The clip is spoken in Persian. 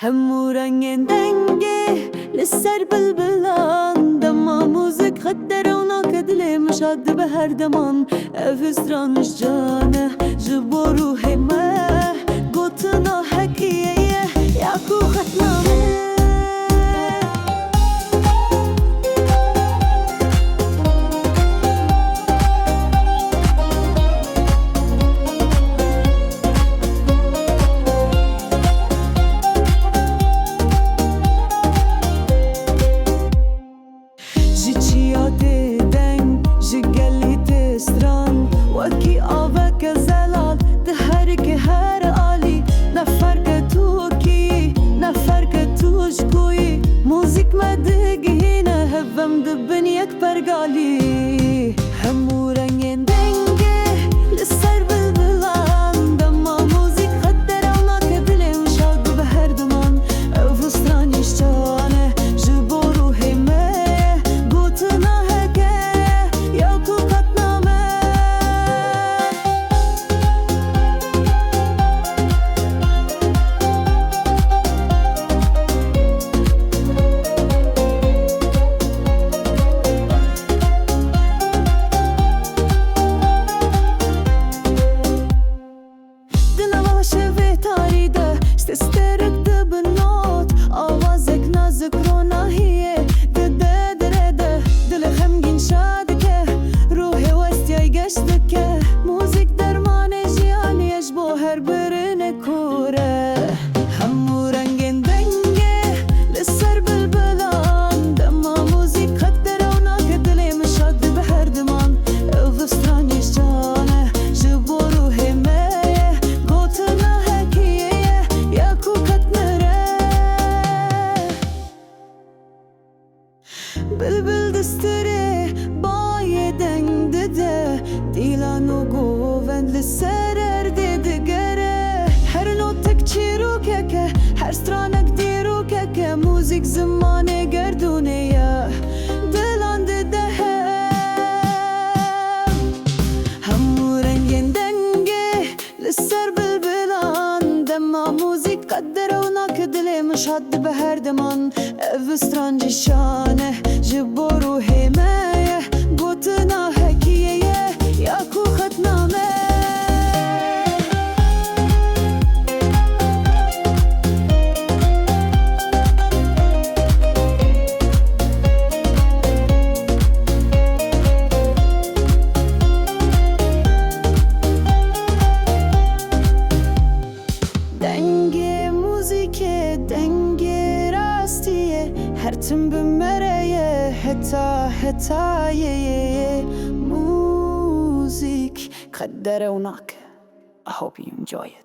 همو رنگین دنگه لسر بلبلان دما موزیک خدر و ناکدلی مشاد به هر دمان افسترانش جانه جبو روحی ما گوتنا حکیه یاکو ختنامه وکی آوک زلال ده هر که هر عالی نفرک تو کی نفرک توش کوی موزیک مدگی نه هفم دبن یک پرگالی همو رنگین دنگه لسر بلبلان دما موزیک خدر اونا که دلم شاد به هر دمان افسترانیش جانه جبو روحی مه گوتنا هکه یا کو استرک ده بنات آوازک نازک رو ناهیه ده ده ده ده دل خمگین شاده که روح وستیای گشته که موزیک درمان جیانیش با هر برن کوره همو رنگین دنگه لسر بلبلان دما موزیک خدر اونا که دلی مشاد به هر دمان افسترانیش جانه جبو روح مه گوتنا بلبل دستره بای دنگ دده دیلانو گووند لسر ارده گره هر نوتک چی رو که هر سترانک دی رو که موزیک زمانه گردونه یا دلان دده همو رنگین دنگه لسر بلبلان دما موزیک قدر اونا که دلی مشاد به هر دمان افسترانجی شانه جبو روحی مایه گوتنا حکیه یا کو ختنامه دنگ موزیک دنگ راستیه هر تم بمره حتا موزیک قدر وناك I hope you enjoy it.